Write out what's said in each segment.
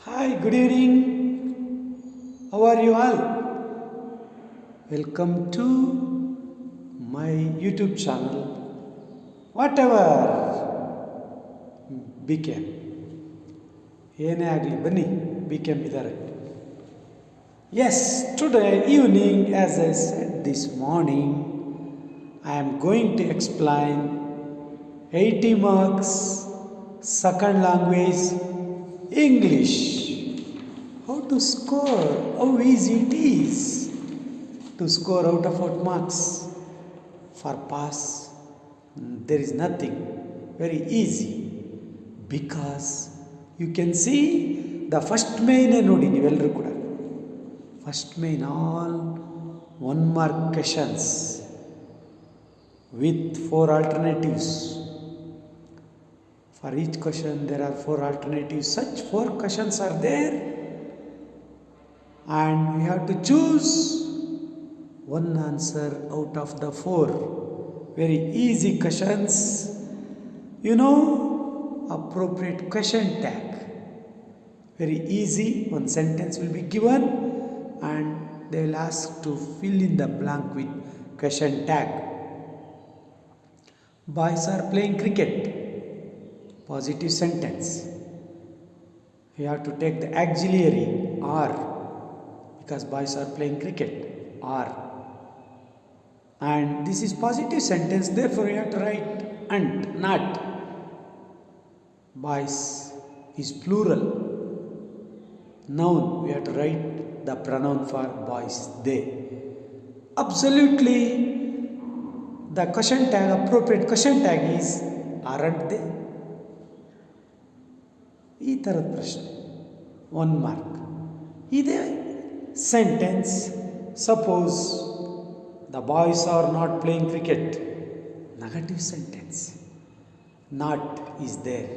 Hi, good evening. How are you all? Welcome to my YouTube channel. Whatever became, ಏನೇ ಆಗಲಿ ಬನ್ನಿ became ಇದ್ದಾರೆ. Yes, today evening, as I said this morning, I am going to explain 80 marks second language English. How to score? How easy it is to score out of out marks for pass. There is nothing very easy because you can see the first main ನೋಡಿ ನೀವೆಲ್ಲರೂ ಕೂಡ first main all 1 mark questions with 4 alternatives. For each question there are 4 alternatives. Such 4 questions are there and we have to choose one answer out of the 4. Very easy questions. You know, appropriate question tag. Very easy. One sentence will be given and they will ask to fill in the blank with question tag. Boys are playing cricket. Positive sentence. You have to take the auxiliary are because boys are playing cricket. Are. And this is positive sentence, therefore you have to write and not. Boys is plural. Noun, we have to write the pronoun for boys, they. Absolutely, the question tag, appropriate question tag is aren't they? ಈ ಥರದ ಪ್ರಶ್ನೆ 1 mark. ಇದೇ sentence suppose the boys are not playing cricket, negative sentence. Not is there.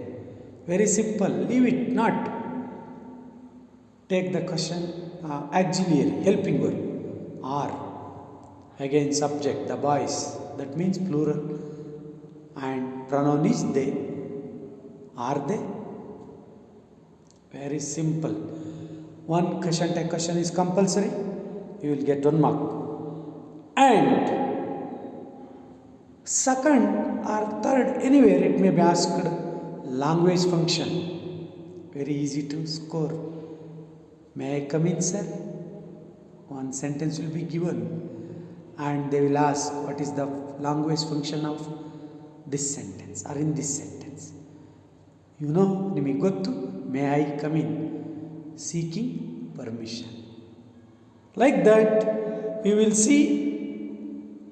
Very simple, leave it not. Take the question auxiliary, helping word, are. Again subject, the boys, that means plural, and pronoun is they. Are they? Very simple. One question tag question is compulsory. You will get 1 mark. And second or third, anywhere it may be asked, language function. Very easy to score. May I come in, sir? One sentence will be given and they will ask what is the language function of this sentence or in this sentence. You know, ನಿಮಗೆ ಗೊತ್ತು, may I come in, seeking permission. Like that, you will see,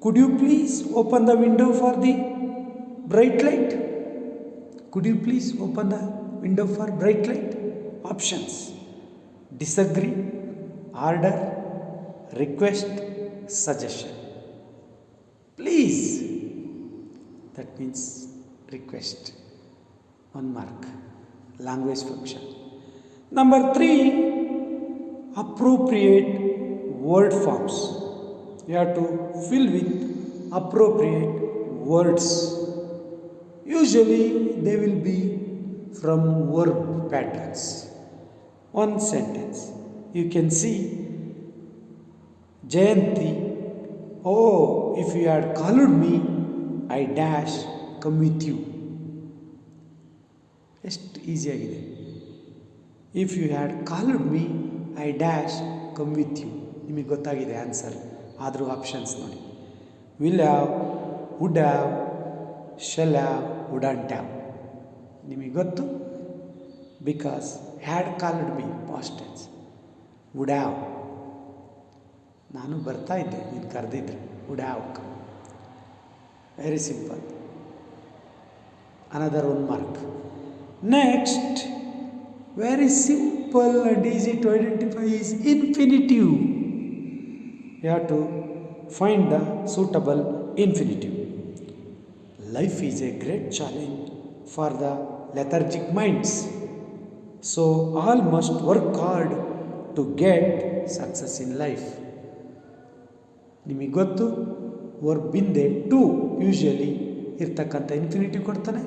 could you please open the window for the bright light? Could you please open the window for bright light? Options: disagree, order, request, suggestion. Please, that means request. 1 mark. Language function. Number 3, appropriate word forms. You have to fill with appropriate words. Usually they will be from verb patterns. 1 sentence. You can see, Jayanti, oh, if you had called me, I dash come with you. ಎಷ್ಟು ಈಸಿಯಾಗಿದೆ. If you had called me I dash come with you. ನಿಮಗೆ ಗೊತ್ತಾಗಿದೆ answer, ಆದರೂ options ನೋಡಿ. Will have, would have, shall have, wouldn't have. ನಿಮಗೆ ಗೊತ್ತು, because had called me past tense. Would have, ನಾನು ಬರ್ತಾ ಇದ್ದೆ ನೀನು ಕರೆದಿದ್ರೆ, would have come. Very simple. Another 1 mark. Next, very simple and easy to identify is infinitive. You have to find the suitable infinitive. Life is a great challenge for the lethargic minds. So all must work hard to get success in life. ನಿಮಗೆ ಗೊತ್ತು, verb ಹಿಂದೆ to usually ಇರ್ತಕ್ಕಂಥ infinitive ಕೊಡ್ತಾನೆ.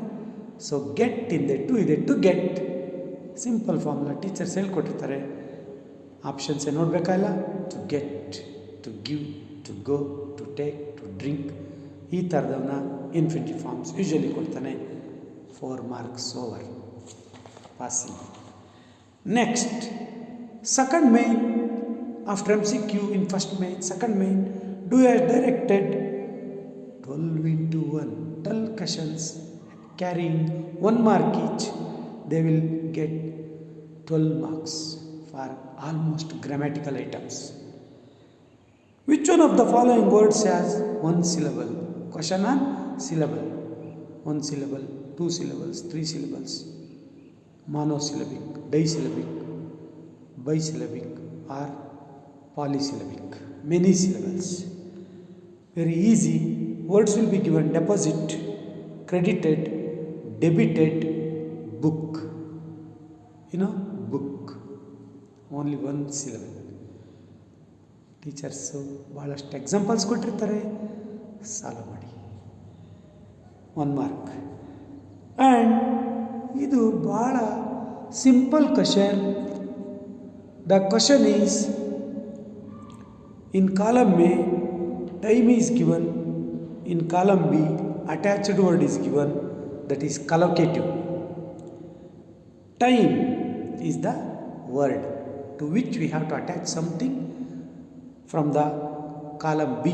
So get ಹಿಂದೆ to ಇದೆ, to get. Simple formula teachers ಹೇಳ್ಕೊಟ್ಟಿರ್ತಾರೆ. ಆಪ್ಷನ್ಸೇ ನೋಡಬೇಕಾಗಿಲ್ಲ. To get, to give, to go, to take, to drink, ಈ ಥರದವನ್ನ ಇನ್ಫಿನಿಟಿವ್ ಫಾರ್ಮ್ಸ್ ಯೂಶಲಿ ಕೊಡ್ತಾನೆ. 4 marks over, passing. Next, second main after MCQ in first main, second main, do as directed. 12 into 1, 12 questions carrying 1 mark each. They will get 12 marks for almost grammatical items. Which one of the following words has 1 syllable? Question on syllable. 1 syllable, 2 syllables, 3 syllables, monosyllabic, disyllabic, bisyllabic or polysyllabic, many syllables. Very easy. Words will be given: deposit, credited, debited, book. Book. Only 1 syllable. Teachers ಭಾಳಷ್ಟು examples ಕೊಟ್ಟಿರ್ತಾರೆ, solve ಮಾಡಿ. 1 mark. And ಇದು ಭಾಳ simple question. The question is, in column A, time is given. In column B, attached word is given, that is collocative. Time is the word to which we have to attach something from the column B.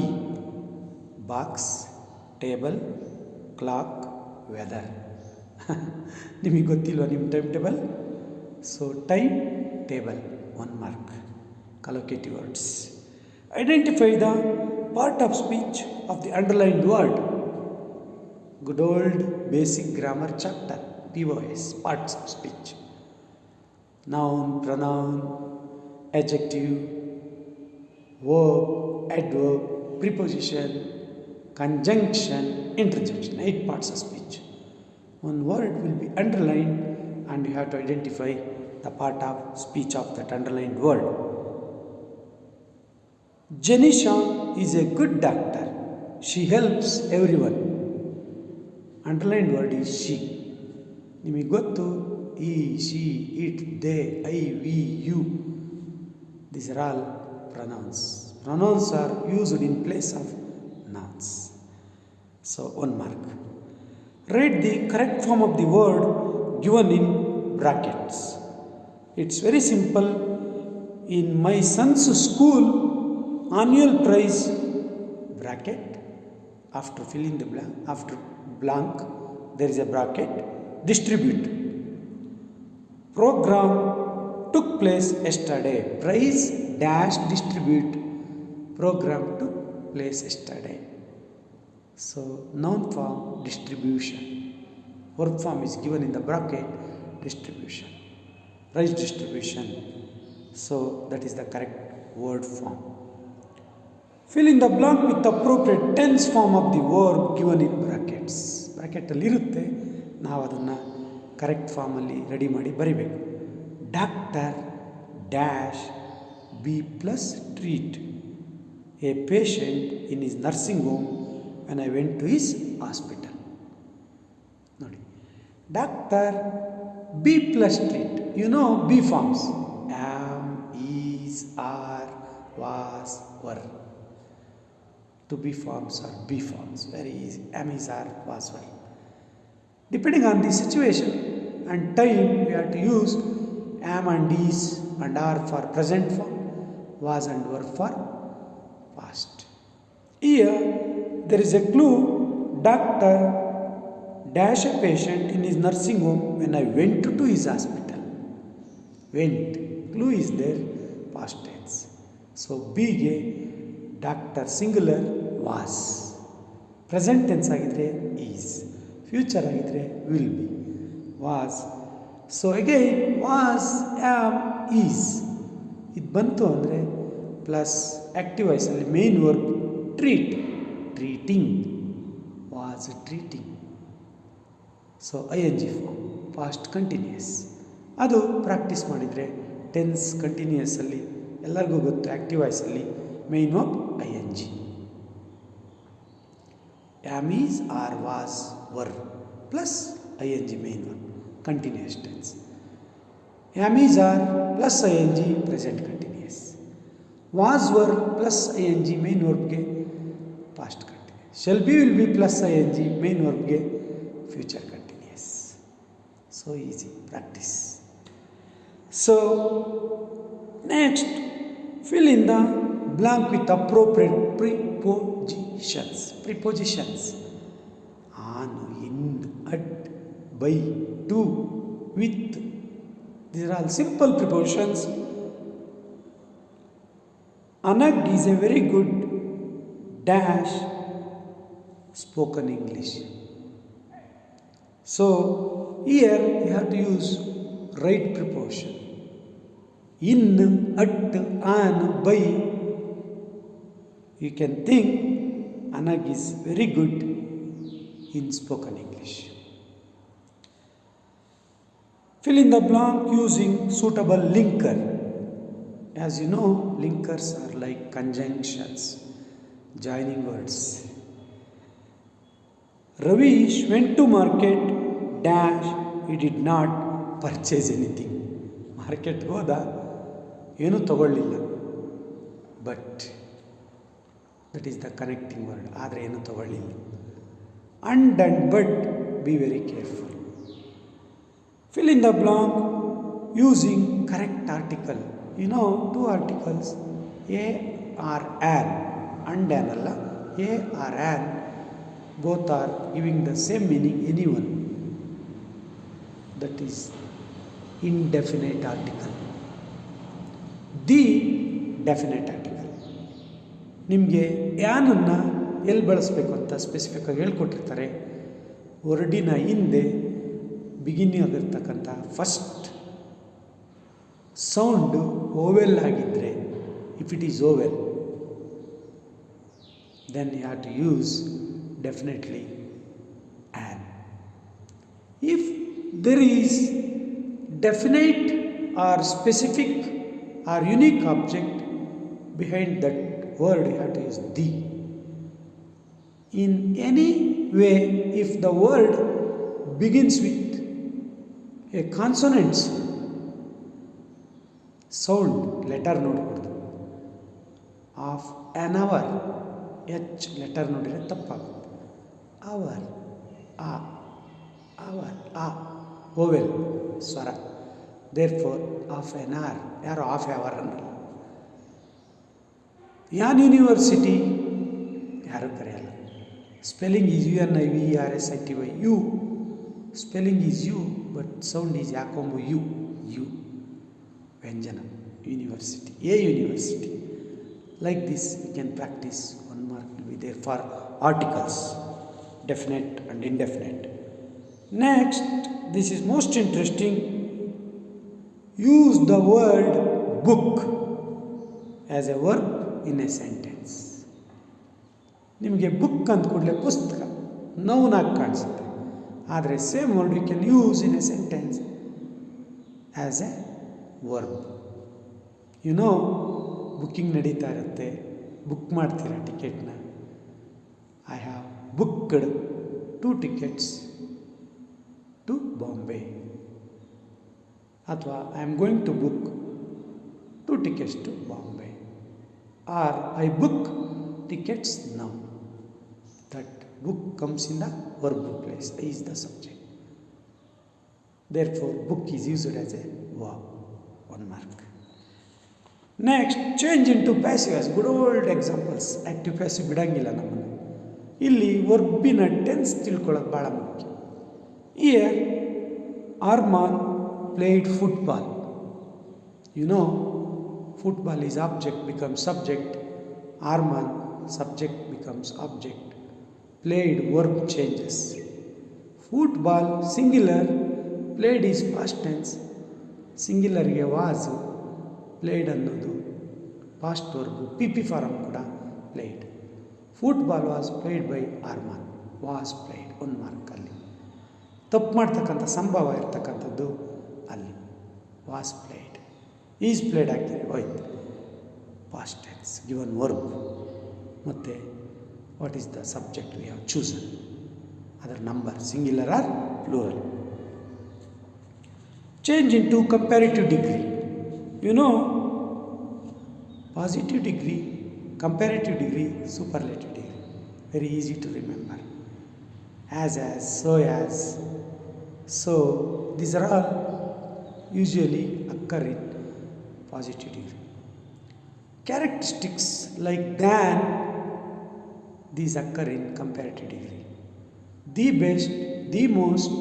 Box, table, clock, weather. ನಿಮಗೆ ಗೊತ್ತಿಲ್ವ ನಿಮ್ಮ time table? So time table 1 mark. Collocative words. Identify the part of speech of the underlined word. Good old basic grammar chapter, POS, parts of speech. Noun, pronoun, adjective, verb, adverb, preposition, conjunction, interjection. 8 parts of speech. One word will be underlined and you have to identify the part of speech of that underlined word. Janisha is a good doctor. She helps everyone. Underlined word is she. ನಿಮಗೆ ಗೊತ್ತು, he, she, it, they, I, we, you. These are all pronouns. Pronouns are used in place of nouns. So 1 mark. Write the correct form of the word given in brackets. It's very simple. In my son's school, annual prize, bracket, after filling the blank, after blank, there is a bracket, distribute. Program took place yesterday. Prize dash distribute. Program took place yesterday. So noun form, distribution. Verb form is given in the bracket, distribution. Prize distribution. So that is the correct word form. Fill in the blank with the appropriate tense form of the verb given in brackets. Bracket ಅಲ್ಲಿ ಇರುತ್ತೆ, ನಾವು ಅದನ್ನು correct ಫಾರ್ಮಲ್ಲಿ ready ಮಾಡಿ ಬರಿಬೇಕು. Doctor dash be plus treat a patient in his nursing home when I went to his hospital. ನೋಡಿ, doctor be plus treat. You know be forms: am, is, are, was, were. To be forms or be forms, very easy. Am, is, are, was, were. Depending on the situation and time, we have to use am and is and are for present form, was and were for past. Here there is a clue: doctor dash a patient in his nursing home when I went to his hospital. Went, clue is there, past tense. So be ಗೆ doctor singular was, present tense ಆಗಿದ್ದರೆ is, future ಆಗಿದ್ದರೆ will be, was. So again was, am, is ಇದು ಬಂತು ಅಂದರೆ plus active ವಾಯ್ಸಲ್ಲಿ main verb treat, treating, was treating. So ING form, past continuous. ಅದು practice ಮಾಡಿದರೆ tense ಕಂಟಿನ್ಯೂಯಸ್ಸಲ್ಲಿ ಎಲ್ಲರಿಗೂ ಗೊತ್ತು. ಆ್ಯಕ್ಟಿವ್ ವಾಯ್ಸಲ್ಲಿ main verb ING. Am, is, are, was, were plus ING main verb, continuous tense. Am is are plus ing present continuous. Was were plus ing main verb ಗೆ past continuous. Shall be will be plus ing main verb ಗೆ future continuous. So easy practice. So next, fill in the blank with appropriate prepositions. Prepositions. On, in, at, by, to, with. These are all simple prepositions. Anag is a very good dash spoken English. So here you have to use right preposition. In, at, an, by. You can think Anag is very good in spoken English. Fill in the blank using suitable linker. As you know, linkers are like conjunctions, joining words. Ravish went to market dash, he did not purchase anything. Market ಹೋದ ಏನು ತಗೊಳ್ಳಿಲ್ಲ, but that is the connecting word. ಆದರೆ ಏನು ತಗೊಳ್ಳಿಲ್ಲ. And but be very careful. Fill in the blank using correct article. You know, two articles, a or an, and an alla, a or an, both are giving the same meaning, anyone. That is indefinite article. The definite article. ನಿಮಗೆ ಯಾನನ್ನು ಎಲ್ಲಿ ಬಳಸಬೇಕು ಅಂತ ಸ್ಪೆಸಿಫಿಕ್ಕಾಗಿ ಹೇಳ್ಕೊಟ್ಟಿರ್ತಾರೆ. ವರ್ಡಿನ ಹಿಂದೆ beginning ಆಗಿರ್ತಕ್ಕಂಥ first sound vowel ಆಗಿದ್ದರೆ, if it is vowel, then you have to use definitely an. If there is definite or specific or unique object behind that word, you have to use the. In any way, if the word begins with a consonant sound, letter ನೋಡಬಹುದು. of an hour, h letter ನೋಡಿದರೆ ತಪ್ಪಾಗುತ್ತೆ. Hour, ಆ, hour, ಆ, vowel ಸ್ವರ. Therefore of an hour, ಯಾರು of hour ಅನ್ನಲ್ಲ. An university ಯಾರು ಕರೆಯಲ್ಲ. Spelling is UNIVERSITY, U. Spelling is U, but sound is ಯಾಕೊಂಬು ಯು, ಯು ವ್ಯಂಜನ. University, a university. Like this you can practise. 1 mark will be there for articles, definite and indefinite. Next, this is most interesting. Use the word book as a verb in a sentence. ನಿಮಗೆ book ಅಂದ ಕೂಡಲೇ ಪುಸ್ತಕ noun ಆಗಿ ಕಾಣಿಸುತ್ತೆ. ಆದರೆ same word you can use in a sentence as a verb. You know, booking ನಡೀತಾ ಇರುತ್ತೆ, book ಮಾಡ್ತೀರ ಟಿಕೆಟ್ನ. I have booked 2 tickets to Bombay. ಅಥವಾ I am going to book 2 tickets to Bombay. Or I book tickets now. That book comes in the verb place. Is the subject. Therefore, book is used as a verb. 1 mark. Next, change into passive as good old examples. Active passive ಬಿಡಂಗಿಲ್ಲ ನಮ್ಮನ್ನು. ಇಲ್ಲಿ ವರ್ಬಿನ tense ತಿಳ್ಕೊಳ್ಳೋದು ಭಾಳ ಮುಖ್ಯ. Here, Arman played football. You know, football is object becomes subject. Arman, subject becomes object. Played, verb changes. Football, singular. Played is past tense. Singular ಗೆ was. Played ಅನ್ನೋದು past verb. PP form ಕೂಡ played. Football was played by Arman. Was played. 1 mark ಅಲ್ಲಿ. ತಪ್ಪು ಮಾಡ್ತಕ್ಕಂಥ ಸಂಭವ ಇರ್ತಕ್ಕಂಥದ್ದು ಅಲ್ಲಿ. Was played. Is played ಆಗ್ತಿದೆ, ಹೋಯ್ತು. Past tense, given verb. ಮತ್ತು what is the subject we have chosen, ಅದರ number singular or plural. change into comparative degree. You know, positive degree, comparative degree, superlative degree. Very easy to remember. As, so as. So these are all usually occur in positive degree. Characteristics like than, these occur in comparative degree. The best, the most,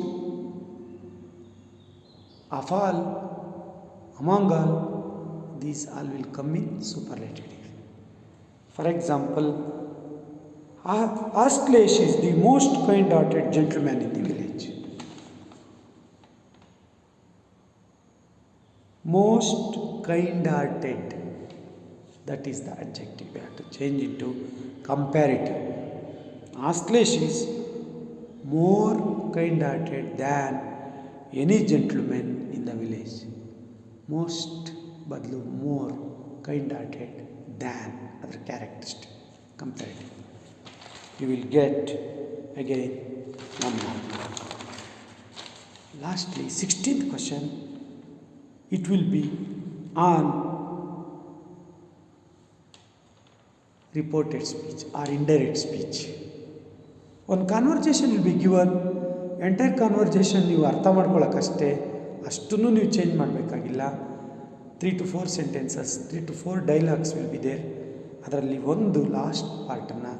of all, among all, these all will come in superlative degree. For example, Asclepius is the most kind-hearted gentleman in the village. Most kind-hearted, that is the adjective. We have to change into comparative. Asclepius is more kind-hearted than any gentleman in the village. Most badlu more kind-hearted than, other characteristic, comparative. You will get again 1 mark. Lastly, 16th question, it will be on reported speech or indirect speech. One conversation will be given, entire conversation ನೀವು ಅರ್ಥ ಮಾಡ್ಕೊಳ್ಳೋಕ್ಕಷ್ಟೇ, ಅಷ್ಟನ್ನು ನೀವು change ಮಾಡಬೇಕಾಗಿಲ್ಲ. 3 to 4 sentences, 3 to 4 dialogues will be there. ಅದರಲ್ಲಿ ಒಂದು last ಪಾರ್ಟನ್ನು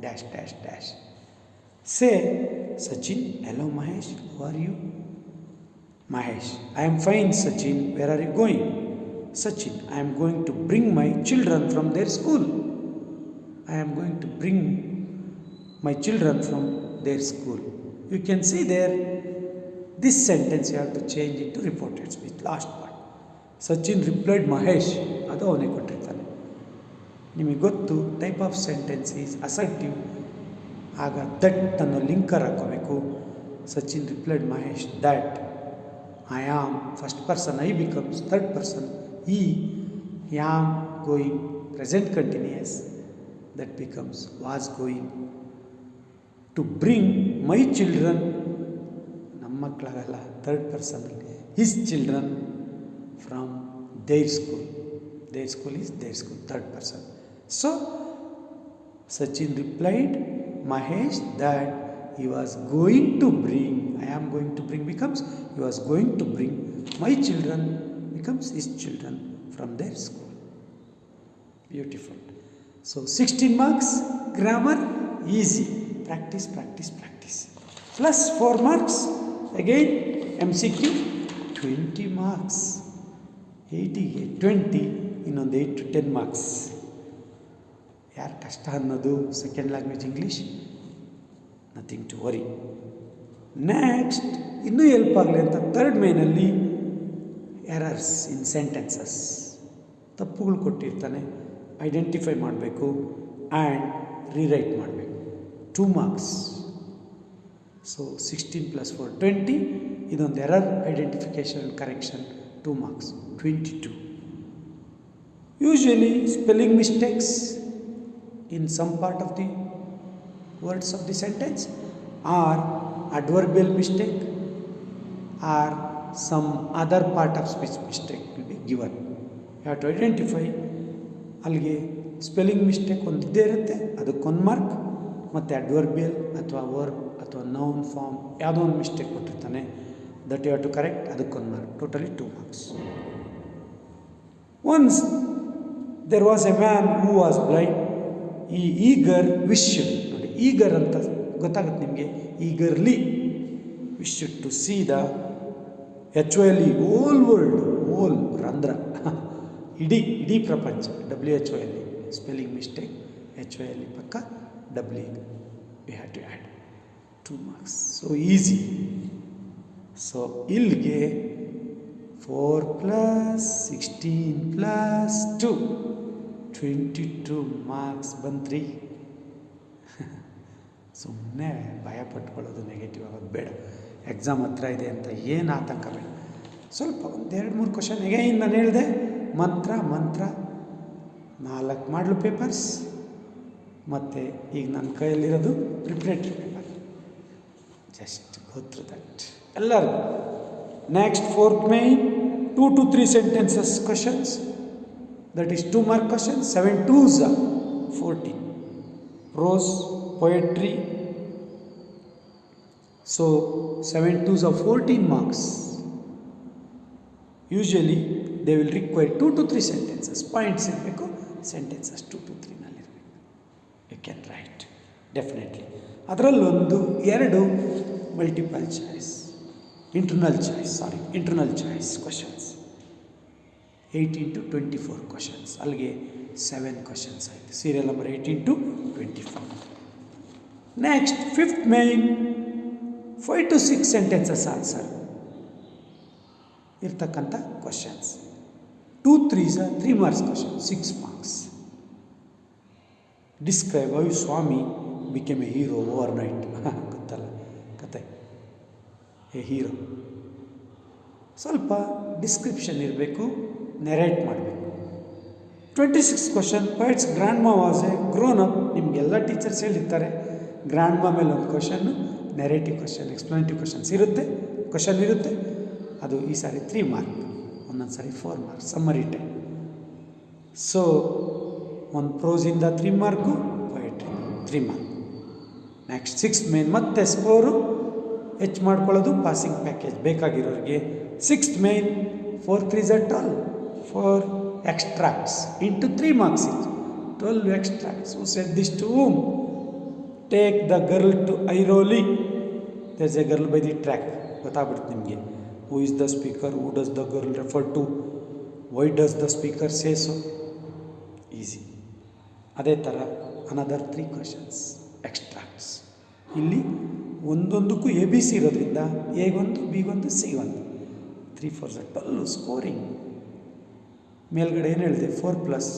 dash dash dash. Say Sachin, hello Mahesh, how are you? Mahesh, I am fine Sachin, where are you going? Sachin, I am going to bring my children from their school. I am going to bring my children from their school. You can see there, this sentence you have to change into reported speech, last part. Sachin replied Mahesh, ಅದು ಅವನೇ ಕೊಟ್ಟಿರ್ತಾನೆ. ನಿಮಗೆ ಗೊತ್ತು type of sentence is assertive. ಆಗ that ಅನ್ನೋ linker ಹಾಕೋಬೇಕು. Sachin replied Mahesh that, I am, first person I becomes third person he, am going present continuous, that becomes was going to bring my children, ನಮ್ಮ ಮಕ್ಕಳಾಗಲ್ಲ, ಥರ್ಡ್ ಪರ್ಸನಲ್ಲಿ, his children from their school. Their school is their school, third person. So Sachin replied Mahesh that he was going to bring, I am going to bring becomes he was going to bring my children becomes his children from their school. Beautiful. So 16 marks, grammar, easy. Practice, practice, practice. Plus 4 marks, again MCQ, 20 marks. 80 20, ಇನ್ನೊಂದು 8 to 10 marks. ಯಾರು ಕಷ್ಟ ಅನ್ನೋದು second language English, nothing to worry. Next ಇನ್ನೂ help ಆಗಲಿ ಅಂತ third ಮೇನಲ್ಲಿ errors ಇನ್ sentences, ತಪ್ಪುಗಳು ಕೊಟ್ಟಿರ್ತಾನೆ, ಐಡೆಂಟಿಫೈ ಮಾಡಬೇಕು ಆ್ಯಂಡ್ ರೀರೈಟ್ ಮಾಡಬೇಕು. 2 marks. ಸೊ 16 + 4 20. ಇದೊಂದು error identification and correction, 2 marks, 22. Usually spelling mistakes in some part of the words of the sentence or adverbial mistake or some other part of speech mistake will be given. You have to identify. ಅಲ್ಲಿಗೆ spelling mistake ಒಂದಿದ್ದೇ ಇರುತ್ತೆ, ಅದಕ್ಕೊಂದು mark. ಮತ್ತು adverbial ಅಥವಾ verb ಅಥವಾ noun form ಯಾವುದೋ ಒಂದು mistake ಕೊಟ್ಟಿರ್ತಾನೆ, that you have to correct, ಅದಕ್ಕೊಂದು mark. Totally 2 marks. Once there was a man who was blind, he eager wished, ನೋಡಿ ಈಗರ್ ಅಂತ ಗೊತ್ತಾಗುತ್ತೆ ನಿಮಗೆ, eagerly wished to see the HOLE, whole world, hole ರಂಧ್ರ, ಇಡೀ ಪ್ರಪಂಚ, WHOLE, ಸ್ಪೆಲ್ಲಿಂಗ್ ಮಿಸ್ಟೇಕ್, HOLE ಪಕ್ಕ W, we have to add 2 marks. So easy. So ಇಲ್ಲಿಗೆ 4 + 16 + 2, 22 marks ಬಂತ್ರಿ. ಸುಮ್ಮನೆ ಭಯ ಪಟ್ಕೊಳ್ಳೋದು, ನೆಗೆಟಿವ್ ಆಗೋದು ಬೇಡ. ಎಕ್ಸಾಮ್ ಹತ್ರ ಇದೆ ಅಂತ ಏನು ಆತಂಕ ಬೇಡ. ಸ್ವಲ್ಪ ಒಂದು 2-3 ಕ್ವಶನ್ ಎಗೈನ್ ನಾನು ಹೇಳಿದೆ, ಮಂತ್ರ 4 ಮಾಡಲು ಪೇಪರ್ಸ್, ಮತ್ತು ಈಗ ನನ್ನ ಕೈಯಲ್ಲಿರೋದು preparatory paper. Just go through that. ಎಲ್ಲರಿಗೂ Next, fourth main, 2 to 3 sentences questions. That is 2 mark questions. 7 twos are 14. Prose, poetry. So 7 twos are 14 marks. Usually they will require 2 to 3 sentences. Points irbeku, sentences 2 to 3 nalli irbeku. You can write definitely. ಅದರಲ್ಲೊಂದು 2 multiple choice, internal choice questions. 18 to 24 questions. ಅಲ್ಲಿಗೆ 7 questions ಆಯಿತು. Serial number 18 to 24. Next fifth main, 5 to 6 sentences answer ಇರ್ತಕ್ಕಂಥ questions. 2 3s 3 marks question, 6 marks. Describe how Swami became a hero overnight. ಗೊತ್ತಲ್ಲ ಕತೆ, a hero. ಸ್ವಲ್ಪ description ಇರಬೇಕು, narrate ಮಾಡಬೇಕು. 26 question, ಪೈಟ್ಸ್ grandma was a grown up. ನಿಮಗೆಲ್ಲ teachers ಹೇಳಿರ್ತಾರೆ grand ಮಾ ಮೇಲೆ ಒಂದು question, narrative question, explanatory question ಇರುತ್ತೆ. ಅದು ಈ ಸಾರಿ 3 mark, ಒಂದೊಂದು ಸಾರಿ 4 marks, ಸಮ್ಮರಿ ಟೈಮ್. ಸೊ ಒಂದು ಪ್ರೋಸಿಂದ 3 mark, poetry 3 mark. Next 6th main, ಮತ್ತೆ ಸ್ಕೋರು ಹೆಚ್ಚು ಮಾಡ್ಕೊಳ್ಳೋದು, ಪಾಸಿಂಗ್ ಪ್ಯಾಕೇಜ್ ಬೇಕಾಗಿರೋರಿಗೆ. 6th main, 4 3s 12, 4 extracts into 3 marks each, 12 extracts. Who said this to whom? Take the girl to Airoli. There's a girl by the track. ಗೊತ್ತಾಗ್ಬಿಡುತ್ತೆ ನಿಮಗೆ. Who is the speaker? Who does the girl refer to? Why does the speaker say so? Easy. ಅದೇ ಥರ another 3 questions, extracts. ಇಲ್ಲಿ ಒಂದೊಂದಕ್ಕೂ ABC ಇರೋದ್ರಿಂದ A1 B1 C1, 3 4s 12 scoring. ಮೇಲ್ಗಡೆ ಏನು ಹೇಳಿದೆ, 4 plus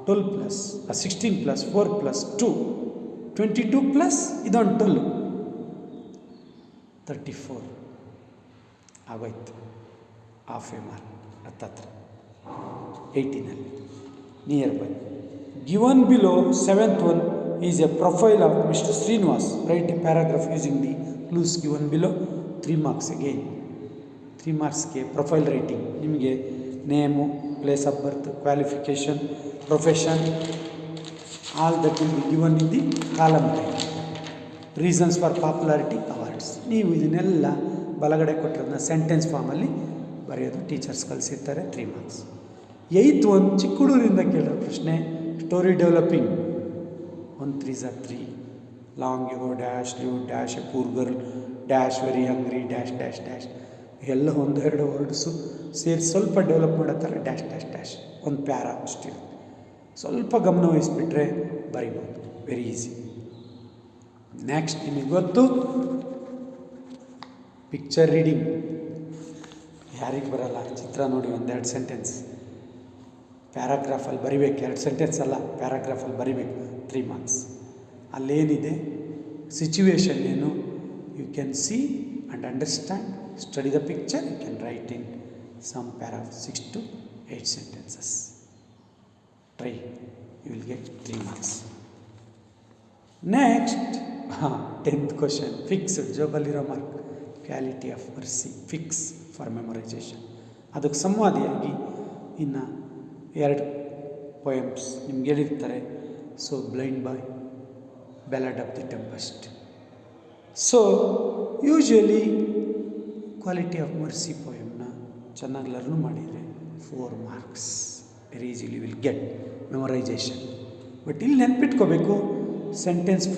12 plus 16 plus 4 plus 2 22 plus ಇದೊಂದು 12 34 ಆಗೋಯ್ತು. Half a mark, ಹತ್ತತ್ರ 18ಅಲ್ಲಿ nearby. Given below 7th one is a profile of Mr. Srinivas. Write a paragraph using the clues given below. 3 marks again. 3 marksಗೆ profile writing. ನಿಮಗೆ name, place of birth, qualification, profession, all that will be given in the column time. Reasons for popularity awards. ನೀವು ಇದನ್ನೆಲ್ಲ ಬಲಗಡೆ ಕೊಟ್ಟಿರೋದನ್ನ sentence ಫಾರ್ಮಲ್ಲಿ ಬರೆಯೋದು, teachers ಕಳಿಸಿರ್ತಾರೆ. 3 marks. 8th one, ಚಿಕ್ಕ ಹುಡುಗರಿಂದ ಕೇಳಿರೋ ಪ್ರಶ್ನೆ, story developing. 1 3s 3, long ago dash live dash a poor girl dash very hungry dash dash dash. ಎಲ್ಲ 1-2 ವರ್ಡ್ಸು ಸೇರಿ ಸ್ವಲ್ಪ ಡೆವಲಪ್ ಮಾಡೋ ಥರ ಡ್ಯಾಶ್ ಡ್ಯಾಶ್ ಡ್ಯಾಶ್, ಒಂದು ಪ್ಯಾರಾ ಅಷ್ಟಿರುತ್ತೆ. ಸ್ವಲ್ಪ ಗಮನ ವಹಿಸ್ಬಿಟ್ರೆ ಬರಿಬೋದು, ವೆರಿ ಈಸಿ. ನೆಕ್ಸ್ಟ್ ನಿಮಗೆ ಗೊತ್ತು ಪಿಕ್ಚರ್ ರೀಡಿಂಗ್. ಯಾರಿಗೆ ಬರಲ್ಲ? ಚಿತ್ರ ನೋಡಿ 1-2 ಸೆಂಟೆನ್ಸ್ ಪ್ಯಾರಾಗ್ರಾಫಲ್ಲಿ ಬರಿಬೇಕು. 2 ಸೆಂಟೆನ್ಸ್ ಅಲ್ಲ, ಪ್ಯಾರಾಗ್ರಾಫಲ್ಲಿ ಬರಿಬೇಕು. 3 marks. ಅಲ್ಲೇನಿದೆ, ಸಿಚುವೇಶನ್ ಏನು, you can see and understand, study the picture, you can write in some paragraph 6 to 8 sentences. Try, you will get 3 marks. Next, 10th question, fixed ಜೋಬಲ್ಲಿರೋ mark, quality of mercy, fix for memorisation. ಅದಕ್ಕೆ ಸಂವಾದಿಯಾಗಿ ಇನ್ನು 2 poems ನಿಮ್ಗೆ ಹೇಳಿರ್ತಾರೆ. So blind boy, ballad of the tempest. So usually quality of mercy ಪೊಯಮ್ನ ಚೆನ್ನಾಗಿ learn ಮಾಡಿದರೆ 4 marks very easily will get memorisation. But ಇಲ್ಲಿ ನೆನ್ಪಿಟ್ಕೋಬೇಕು, ಸೆಂಟೆನ್ಸ್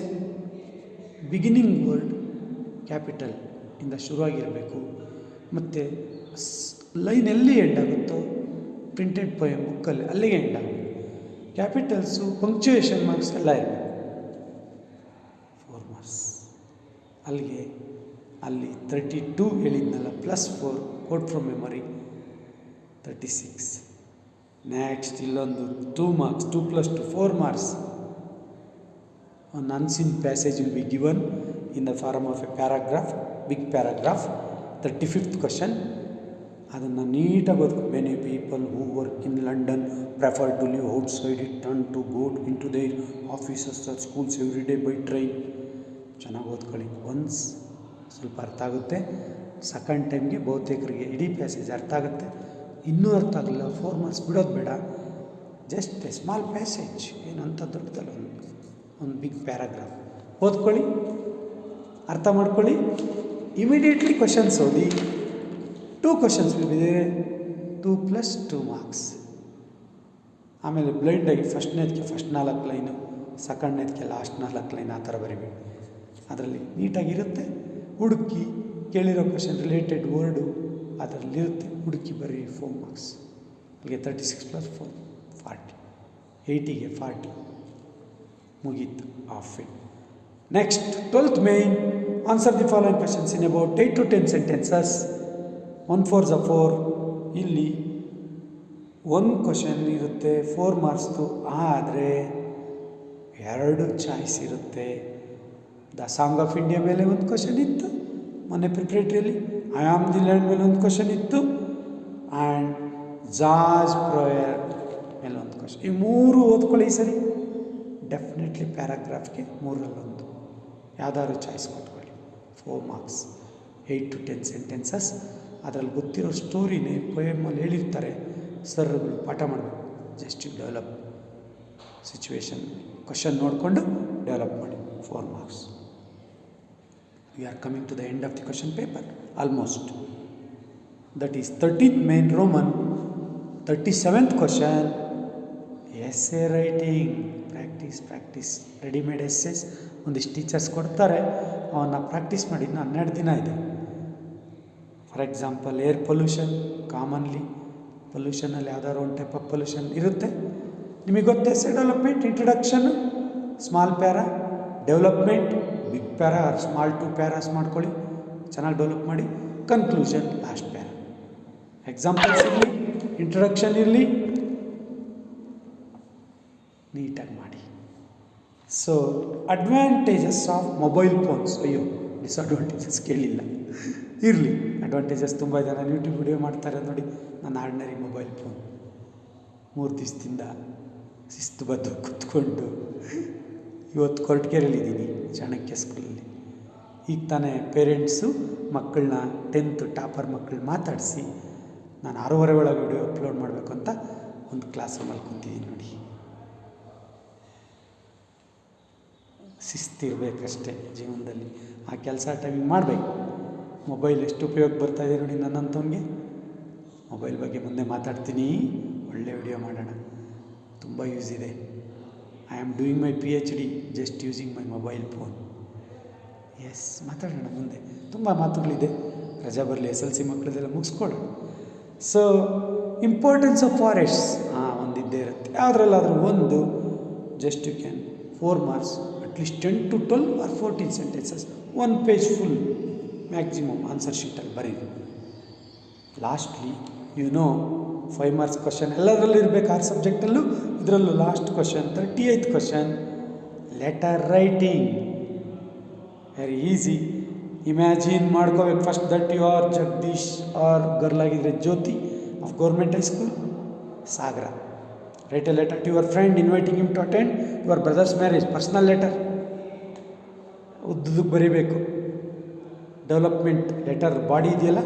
ಬಿಗಿನಿಂಗ್ ವರ್ಡ್ ಕ್ಯಾಪಿಟಲ್ ಇಂದ ಶುರುವಾಗಿರಬೇಕು. ಮತ್ತು ಲೈನ್ ಎಲ್ಲಿ ಎಂಡ್ ಆಗುತ್ತೋ ಪ್ರಿಂಟೆಡ್ ಪೊಯಮ್ ಬುಕ್ಕಲ್ಲಿ ಅಲ್ಲಿಗೆ ಎಂಡ್ ಆಗುತ್ತೆ. ಕ್ಯಾಪಿಟಲ್ಸು, ಪಂಕ್ಚುಯೇಷನ್ ಮಾರ್ಕ್ಸ್ ಎಲ್ಲ ಇರಬೇಕು. 4 marks. ಅಲ್ಲಿಗೆ ಅಲ್ಲಿ 32 ಹೇಳಿದ್ನಲ್ಲ, +4 ಕೋಟ್ ಫ್ರಮ್ ಮೆಮೊರಿ 36. ನೆಕ್ಸ್ಟ್ ಇಲ್ಲೊಂದು 2 marks, 2 + 2 4 marks. An unseen passage will be given in the form of a paragraph, big paragraph. 35th question, ಅದನ್ನು ನೀಟಾಗಿ ಓದ್ಕೊಂಡು, many people who work in London prefer to live outside it and to go into their offices or schools every day by train. ಚೆನ್ನಾಗಿ ಓದ್ಕೊಳ್ಳಿ. Once ಸ್ವಲ್ಪ ಅರ್ಥ ಆಗುತ್ತೆ, second ಟೈಮ್ಗೆ ಬಹುತೇಕರಿಗೆ ಇಡೀ ಪ್ಯಾಸೇಜ್ ಅರ್ಥ ಆಗುತ್ತೆ. ಇನ್ನೂ ಅರ್ಥ ಆಗಲಿಲ್ಲ 4 ಮಾರ್ಕ್ಸ್ ಬಿಡೋದು ಬೇಡ. ಜಸ್ಟ್ ಎ ಸ್ಮಾಲ್ ಪ್ಯಾಸೇಜ್, ಏನಂತ ದೊಡ್ಡದಲ್ಲ, ಒಂದು ಬಿಗ್ ಪ್ಯಾರಾಗ್ರಾಫ್ ಓದ್ಕೊಳ್ಳಿ, ಅರ್ಥ ಮಾಡ್ಕೊಳ್ಳಿ. ಇಮಿಡಿಯೇಟ್ಲಿ ಕ್ವಶನ್ಸ್ ಓದಿ. 2 ಕ್ವಶನ್ಸ್ ಬಿದ್ದಿದೆ, 2 + 2 ಮಾರ್ಕ್ಸ್. ಆಮೇಲೆ ಬ್ಲೈಂಡಾಗಿ ಫಸ್ಟ್ನೇದಕ್ಕೆ ಫಸ್ಟ್ 4 ಲೈನು, ಸೆಕೆಂಡ್ನೇದಕ್ಕೆ ಲಾಸ್ಟ್ 4 ಲೈನ್ ಆ ಥರ ಬರೀಬೇಕು. ಅದರಲ್ಲಿ ನೀಟಾಗಿರುತ್ತೆ. ಹುಡುಕಿ ಕೇಳಿರೋ ಕ್ವಶನ್ ರಿಲೇಟೆಡ್ ವರ್ಡು ಅದರಲ್ಲಿರುತ್ತೆ, ಹುಡುಕಿ ಬರೀ 4 ಮಾರ್ಕ್ಸ್. ಅಲ್ಲಿಗೆ 36 + 4 40, 80ಗೆ 40 ಮುಗೀತು, of it. Next 12th main, answer the following questions in about 8 to 10 sentences. 1 4s are 4. ಇಲ್ಲಿ ಒಂದು ಕ್ವಶನ್ ಇರುತ್ತೆ 4 ಮಾರ್ಕ್ಸ್ದು, ಆದರೆ 2 ಚಾಯ್ಸ್ ಇರುತ್ತೆ. ದ ಸಾಂಗ್ ಆಫ್ ಇಂಡಿಯಾ ಮೇಲೆ ಒಂದು ಕ್ವಶನ್ ಇತ್ತು ಮೊನ್ನೆ ಪ್ರಿಪ್ರೇಟ್ರಿಯಲ್ಲಿ, ಐ ಆಮ್ ದಿ ಲ್ಯಾಂಡ್ ಮೇಲೆ ಒಂದು ಕ್ವಶನ್ ಇತ್ತು, ಆ್ಯಂಡ್ ಜಾರ್ಜ್ ಪ್ರೋಯರ್ ಮೇಲೆ ಒಂದು ಕ್ವಶನ್. ಈ 3 ಓದ್ಕೊಳ್ಳಿ ಸರಿ. ಡೆಫಿನೆಟ್ಲಿ ಪ್ಯಾರಾಗ್ರಾಫ್ಗೆ 3ರಲ್ಲೊಂದು ಯಾವ್ದಾದ್ರು ಚಾಯ್ಸ್ ಕೊಟ್ಕೊಳ್ಳಿ. 4 marks, 8 to 10 sentences. ಅದರಲ್ಲಿ ಗೊತ್ತಿರೋ ಸ್ಟೋರಿನೇ ಪೊಯಮಲ್ಲಿ ಹೇಳಿರ್ತಾರೆ, ಸರ್ಗಳು ಪಾಠ ಮಾಡಬೇಕು. Just you develop situation, question ನೋಡಿಕೊಂಡು ಡೆವಲಪ್ ಮಾಡಿ. 4 marks. We are coming to the end of the question paper almost. That is 13th main Roman. 37th question, essay writing. Practice. Readymade essays ಒಂದಿಷ್ಟು teachers ಕೊಡ್ತಾರೆ, ಅವನ್ನ practice ಮಾಡಿ. ಇನ್ನು 12 ದಿನ ಇದೆ. For example air pollution, commonly ಪೊಲ್ಯೂಷನಲ್ಲಿ ಯಾವ್ದಾದ್ರು ಒಂದು ಟೈಪ್ ಆಫ್ ಪೊಲ್ಯೂಷನ್ ಇರುತ್ತೆ. ನಿಮಗೆ ಗೊತ್ತು, essay development, introduction, small para, development, big para R small 2 pairs ಮಾಡ್ಕೊಳ್ಳಿ, ಚೆನ್ನಾಗಿ ಡೆವಲಪ್ ಮಾಡಿ. Conclusion, last para. ಎಕ್ಸಾಂಪಲ್ಸ್ ಇರಲಿ, ಇಂಟ್ರಡಕ್ಷನ್ ಇರಲಿ, ನೀಟಾಗಿ ಮಾಡಿ. So advantages of mobile phones. ಅಯ್ಯೋ, ಡಿಸ್ಅಡ್ವಾಂಟೇಜಸ್ ಕೇಳಿಲ್ಲ, ಇರಲಿ. ಅಡ್ವಾಂಟೇಜಸ್ ತುಂಬ ಇದೆ. ನಾನು ಯೂಟ್ಯೂಬ್ ವಿಡಿಯೋ ಮಾಡ್ತಾರೆ ನೋಡಿ. ನನ್ನ ಆರ್ಡಿನರಿ ಮೊಬೈಲ್ ಫೋನ್ 3 ದಿವಸದಿಂದ ಶಿಸ್ತುಬದ್ಧ ಕೂತ್ಕೊಂಡು ಇವತ್ತು ಕೊರಟಗೆರೆಯಲ್ಲಿದ್ದೀನಿ, ಚಾಣಕ್ಯ ಸ್ಕೂಲಲ್ಲಿ. ಈಗ ತಾನೇ ಪೇರೆಂಟ್ಸು ಮಕ್ಕಳನ್ನ 10th ಟಾಪರ್ ಮಕ್ಕಳು ಮಾತಾಡಿಸಿ ನಾನು 6:30 ಒಳಗೆ ವಿಡಿಯೋ ಅಪ್ಲೋಡ್ ಮಾಡಬೇಕು ಅಂತ ಒಂದು ಕ್ಲಾಸ್ ರೂಮಲ್ಲಿ ಕುಂತಿದ್ದೀನಿ ನೋಡಿ. ಶಿಸ್ತಿರಬೇಕಷ್ಟೇ ಜೀವನದಲ್ಲಿ. ಆ ಕೆಲಸ ಟೈಮಿಂಗ್ ಮಾಡಬೇಕು. ಮೊಬೈಲ್ ಎಷ್ಟು ಉಪಯೋಗ ಬರ್ತಾಯಿದೆ ನೋಡಿ ನನ್ನಂಥವ್ನಿಗೆ. ಮೊಬೈಲ್ ಬಗ್ಗೆ ಮುಂದೆ ಮಾತಾಡ್ತೀನಿ, ಒಳ್ಳೆ ವಿಡಿಯೋ ಮಾಡೋಣ, ತುಂಬ ಯೂಸ್ ಇದೆ. I am doing my PhD just using my mobile phone. Yes, ಮಾತಾಡೋಣ ಮುಂದೆ, ತುಂಬ ಮಾತುಗಳಿದೆ. ರಜಾ ಬರಲಿ, SLC ಮಕ್ಕಳದೆಲ್ಲ ಮುಗಿಸ್ಕೊಳ್ಳೋಣ. ಸೊ ಇಂಪಾರ್ಟೆನ್ಸ್ ಆಫ್ ಫಾರೆಸ್ಟ್ಸ್ ಒಂದಿದ್ದೇ ಇರುತ್ತೆ. ಯಾವುದ್ರಲ್ಲಾದರೂ ಒಂದು, just you can 4 marks, at least 10 to 12 or 14 sentences, 1 page full maximum answer ಶೀಟಲ್ಲಿ ಬರೀರಿ. ಲಾಸ್ಟ್ಲಿ 5 ಮಾರ್ಕ್ಸ್ ಕ್ವಶನ್ ಎಲ್ಲದರಲ್ಲೂ ಇರಬೇಕು, 6 ಸಬ್ಜೆಕ್ಟಲ್ಲೂ. ಇದರಲ್ಲೂ last question 38th question, letter writing. Very easy. Imagine ಮಾಡ್ಕೋಬೇಕು first that you are Jagadish, or girl ಆಗಿದ್ರೆ Jyoti of government high school, Sagara. Write a letter to your friend inviting him to attend your brother's marriage. Personal letter ಉದ್ದಕ್ಕೆ ಬರೀಬೇಕು. Development letter body ಇದೆಯಲ್ಲ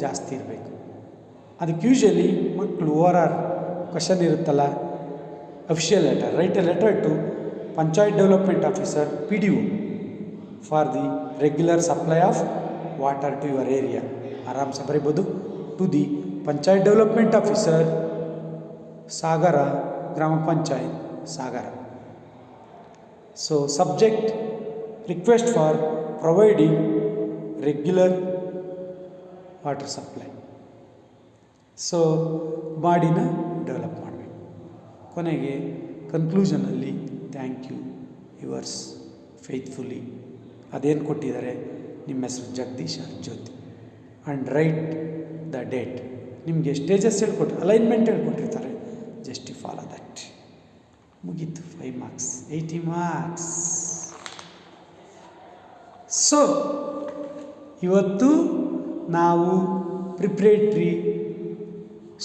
ಜಾಸ್ತಿ ಇರಬೇಕು. ಅದಕ್ಕೆ usually ಮಕ್ಕಳು ORR question ಇರುತ್ತಲ್ಲ, official letter. Write a letter to panchayat development officer PDO for the regular supply of water to your area. ಆರಾಮ್ಸೆ ಬರೀಬೋದು. To the panchayat development officer Sagara, ಗ್ರಾಮ panchayat Sagara. So subject, request for providing regular water supply. So ಬಾಡಿನ develop ಮಾಡಬೇಕು. ಕೊನೆಗೆ ಕನ್ಕ್ಲೂಷನಲ್ಲಿ thank you yours faithfully. ಅದೇನು ಕೊಟ್ಟಿದ್ದಾರೆ, ನಿಮ್ಮ ಹೆಸರು Jagadish Jyoti, and write the date. ನಿಮಗೆ ಸ್ಟೇಜಸ್ ಹೇಳ್ಕೊಟ್ರೆ, ಅಲೈನ್ಮೆಂಟ್ ಹೇಳ್ಕೊಟ್ಟಿರ್ತಾರೆ, ಜಸ್ಟ್ ಯು ಫಾಲೋ ದಟ್. ಮುಗೀತು. 5 ಮಾರ್ಕ್ಸ್, 80 ಮಾರ್ಕ್ಸ್. ಸೊ ಇವತ್ತು ನಾವು ಪ್ರಿಪ್ರೇಟ್ರಿ,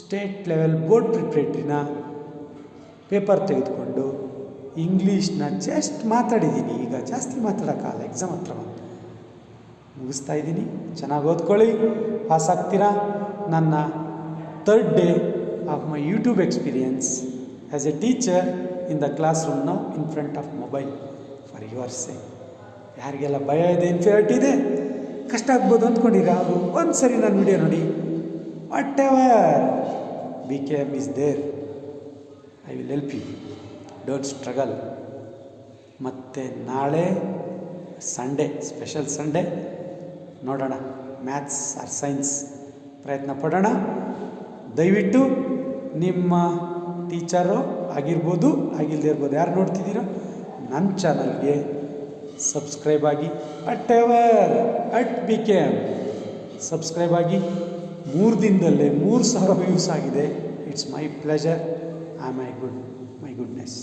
ಸ್ಟೇಟ್ ಲೆವೆಲ್ ಬೋರ್ಡ್ ಪ್ರಿಪ್ರೇಟ್ರಿನ ಪೇಪರ್ ತೆಗೆದುಕೊಂಡು ಇಂಗ್ಲೀಷ್ನ ಜಸ್ಟ್ ಮಾತಾಡಿದ್ದೀನಿ. ಈಗ ಜಾಸ್ತಿ ಮಾತಾಡೋಕ್ಕಾಗಲ್ಲ, ಎಕ್ಸಾಮ್ ಹತ್ರ ಬಂತು. ಮುಗಿಸ್ತಾ ಇದ್ದೀನಿ. ಚೆನ್ನಾಗಿ ಓದ್ಕೊಳ್ಳಿ, ಪಾಸ್ ಆಗ್ತೀರಾ. ನನ್ನ third day of my YouTube experience as A teacher in the class room now in front of mobile for your sake. ಯಾರಿಗೆಲ್ಲ ಭಯ ಇದೆ, ಇನ್ಫಿಯಾರಿಟಿ ಇದೆ, ಕಷ್ಟ ಆಗ್ಬೋದು ಅಂದ್ಕೊಂಡಿರಾ, ಅವರು ಒಂದು ಸರಿ ನನ್ನ ವಿಡಿಯೋ ನೋಡಿ. What ever BKM is there, I will help you, don't struggle. ಮತ್ತು ನಾಳೆ ಸಂಡೇ, ಸ್ಪೆಷಲ್ ಸಂಡೇ, ನೋಡೋಣ ಮ್ಯಾಥ್ಸ್ ಆರ್ ಸೈನ್ಸ್ ಪ್ರಯತ್ನ ಪಡೋಣ. ದಯವಿಟ್ಟು ನಿಮ್ಮ ಟೀಚರು ಆಗಿರ್ಬೋದು, ಆಗಿಲ್ಲದೆ ಇರ್ಬೋದು, ಯಾರು ನೋಡ್ತಿದ್ದೀರೋ ನನ್ನ ಚಾನಲ್ಗೆ ಸಬ್ಸ್ಕ್ರೈಬ್ ಆಗಿ. ವಾಟ್ ಎವರ್ BKM ಸಬ್ಸ್ಕ್ರೈಬ್ ಆಗಿ. 3 ದಿನದಲ್ಲೇ 3,000 ವ್ಯೂಸ್ ಆಗಿದೆ. It's my pleasure, my goodness.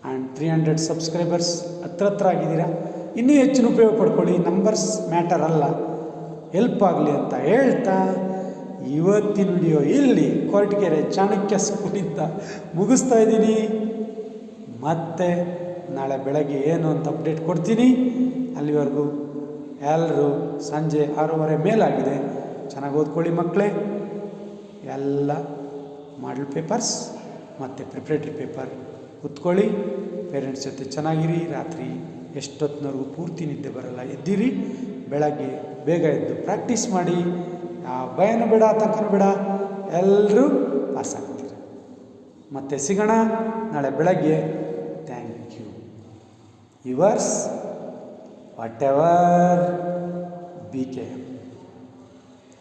And 300 subscribers ಹತ್ರ ಆಗಿದ್ದೀರಾ. ಇನ್ನೂ ಹೆಚ್ಚಿನ ಉಪಯೋಗ ಪಡ್ಕೊಳ್ಳಿ. ನಂಬರ್ಸ್ ಮ್ಯಾಟರ್ ಅಲ್ಲ, ಹೆಲ್ಪ್ ಆಗಲಿ ಅಂತ ಹೇಳ್ತಾ ಇವತ್ತಿನ ವಿಡಿಯೋ ಇಲ್ಲಿ ಕೊರಟಗೆರೆ ಚಾಣಕ್ಯ ಸ್ಕೂಲಿಂದ ಮುಗಿಸ್ತಾ ಇದ್ದೀನಿ. ಮತ್ತೆ ನಾಳೆ ಬೆಳಗ್ಗೆ ಏನು ಅಂತ ಅಪ್ಡೇಟ್ ಕೊಡ್ತೀನಿ. ಅಲ್ಲಿವರೆಗೂ ಎಲ್ಲರೂ ಸಂಜೆ 6:30 ಮೇಲಾಗಿದೆ. ಚೆನ್ನಾಗಿ ಓದ್ಕೊಳ್ಳಿ ಮಕ್ಕಳೇ. ಎಲ್ಲ ಮಾಡಲ್ ಪೇಪರ್ಸ್ ಮತ್ತು ಪ್ರಿಪ್ರೇಟ್ರಿ ಪೇಪರ್ ಕೂತ್ಕೊಳ್ಳಿ. ಪೇರೆಂಟ್ಸ್ ಜೊತೆ ಚೆನ್ನಾಗಿರಿ. ರಾತ್ರಿ ಎಷ್ಟೊತ್ತಿನವರೆಗೂ ಪೂರ್ತಿ ನಿದ್ದೆ ಬರಲ್ಲ, ಎದ್ದಿರಿ. ಬೆಳಗ್ಗೆ ಬೇಗ ಎದ್ದು ಪ್ರಾಕ್ಟೀಸ್ ಮಾಡಿ. ಯಾವ ಭಯನೂ ಬೇಡ, ಆತಂಕನೂ ಬೇಡ, ಎಲ್ಲರೂ ಪಾಸ್ ಆಗ್ತೀರ. ಮತ್ತೆ ಸಿಗೋಣ ನಾಳೆ ಬೆಳಗ್ಗೆ. Thank you. Yours whatever BKM.